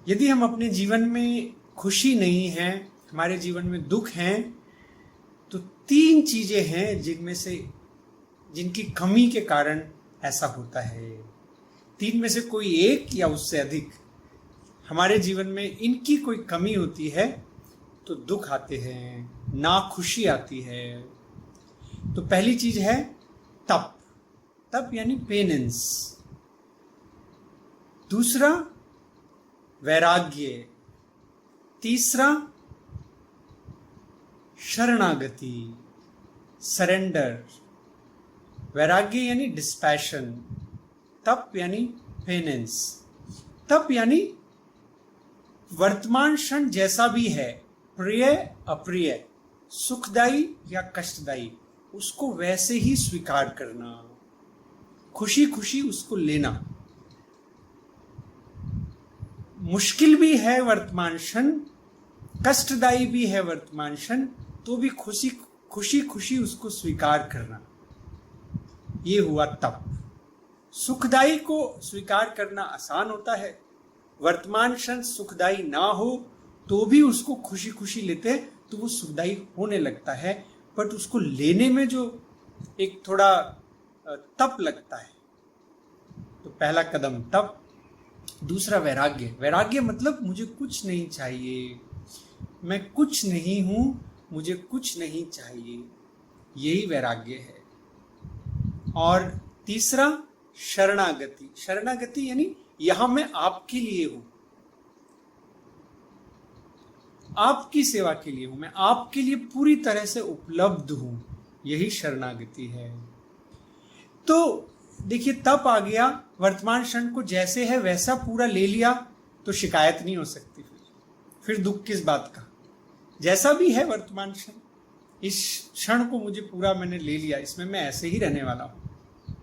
यदि हम अपने जीवन में खुशी नहीं है, हमारे जीवन में दुख हैं, तो 3 चीजें हैं जिनकी कमी के कारण ऐसा होता है। 3 में से कोई एक या उससे अधिक हमारे जीवन में इनकी कोई कमी होती है तो दुख आते हैं, ना खुशी आती है। तो पहली चीज है तप। तप यानी पेनेंस। दूसरा वैराग्य। तीसरा शरणागति, सरेंडर। वैराग्य यानी डिस्पैशन, तप यानी पेनेंस। तप यानी वर्तमान क्षण जैसा भी है, प्रिय अप्रिय, सुखदायी या कष्टदायी, उसको वैसे ही स्वीकार करना, खुशी खुशी उसको लेना। मुश्किल भी है वर्तमान क्षण, कष्टदायी भी है वर्तमान क्षण, तो भी खुशी खुशी उसको स्वीकार करना, ये हुआ तप। सुखदायी को स्वीकार करना आसान होता है, वर्तमान क्षण सुखदायी ना हो तो भी उसको खुशी खुशी लेते तो वो सुखदायी होने लगता है, बट उसको लेने में जो एक थोड़ा तप लगता है। तो पहला कदम तप। दूसरा वैराग्य। वैराग्य मतलब मुझे कुछ नहीं चाहिए, मैं कुछ नहीं हूं, मुझे कुछ नहीं चाहिए, यही वैराग्य है। और तीसरा शरणागति। शरणागति यानी यहां मैं आपके लिए हूं, आपकी सेवा के लिए हूं, मैं आपके लिए पूरी तरह से उपलब्ध हूं, यही शरणागति है। तो देखिए तप आ गया, वर्तमान क्षण को जैसे है वैसा पूरा ले लिया तो शिकायत नहीं हो सकती। फिर दुख किस बात का। जैसा भी है वर्तमान क्षण, इस क्षण को मुझे पूरा मैंने ले लिया, इसमें मैं ऐसे ही रहने वाला हूं।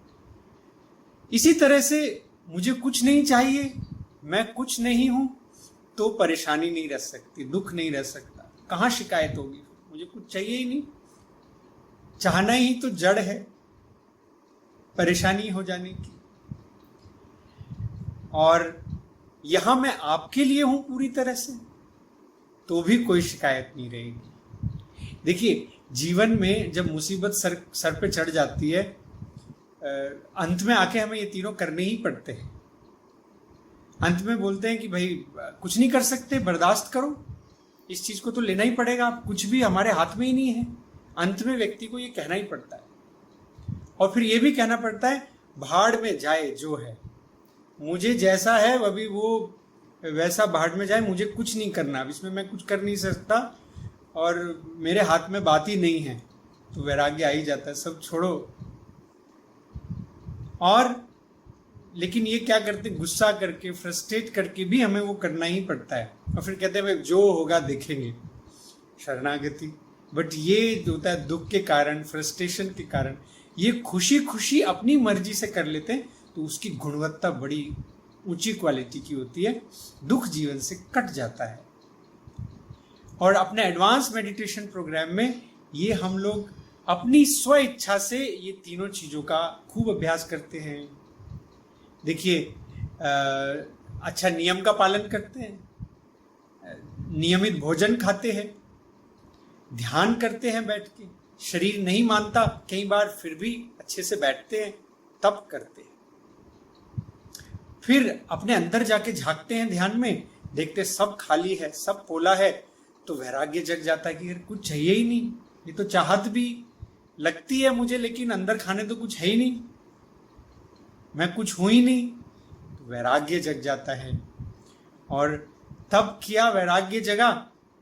इसी तरह से मुझे कुछ नहीं चाहिए, मैं कुछ नहीं हूं, तो परेशानी नहीं रह सकती, दुख नहीं रह सकता। कहां शिकायत होगी, मुझे कुछ चाहिए ही नहीं। चाहना ही तो जड़ है परेशानी हो जाने की। और यहां मैं आपके लिए हूं पूरी तरह से, तो भी कोई शिकायत नहीं रहेगी। देखिए जीवन में जब मुसीबत सर पे चढ़ जाती है, अंत में आके हमें ये तीनों करने ही पड़ते हैं। अंत में बोलते हैं कि भाई कुछ नहीं कर सकते, बर्दाश्त करो, इस चीज को तो लेना ही पड़ेगा, कुछ भी हमारे हाथ में ही नहीं है। अंत में व्यक्ति को ये कहना ही पड़ता है। और फिर ये भी कहना पड़ता है भाड़ में जाए जो है, मुझे जैसा है अभी वो वैसा भाड़ में जाए, मुझे कुछ नहीं करना, अब इसमें मैं कुछ कर नहीं सकता और मेरे हाथ में बात ही नहीं है। तो वैराग्य आ ही जाता है, सब छोड़ो। और लेकिन ये क्या करते, गुस्सा करके फ्रस्ट्रेट करके भी हमें वो करना ही पड़ता है। और फिर कहते हैं जो होगा देखेंगे, शरणागति। बट ये होता है दुख के कारण, फ्रस्ट्रेशन के कारण। ये खुशी खुशी अपनी मर्जी से कर लेते हैं तो उसकी गुणवत्ता बड़ी ऊंची क्वालिटी की होती है, दुख जीवन से कट जाता है। और अपने एडवांस मेडिटेशन प्रोग्राम में ये हम लोग अपनी स्व इच्छा से ये तीनों चीजों का खूब अभ्यास करते हैं। देखिए अच्छा नियम का पालन करते हैं, नियमित भोजन खाते हैं, ध्यान करते हैं बैठ के, शरीर नहीं मानता कई बार फिर भी अच्छे से बैठते हैं, तप करते हैं। फिर अपने अंदर जाके झांकते हैं ध्यान में, देखते सब खाली है, सब पोला है, तो वैराग्य जग जाता है कि यार कुछ चाहिए ही नहीं, ये तो चाहत भी लगती है मुझे लेकिन अंदर खाने तो कुछ है ही नहीं, मैं कुछ हूं ही नहीं। तो वैराग्य जग जाता है। और तब किया वैराग्य जगा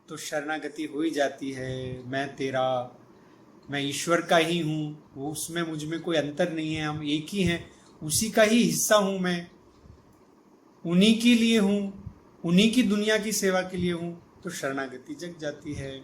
तो शरणागति हो ही जाती है। मैं तेरा, मैं ईश्वर का ही हूं, वो उसमें मुझ में कोई अंतर नहीं है, हम एक ही हैं, उसी का ही हिस्सा हूं मैं, उन्हीं के लिए हूं, उन्हीं की दुनिया की सेवा के लिए हूं। तो शरणागति जग जाती है।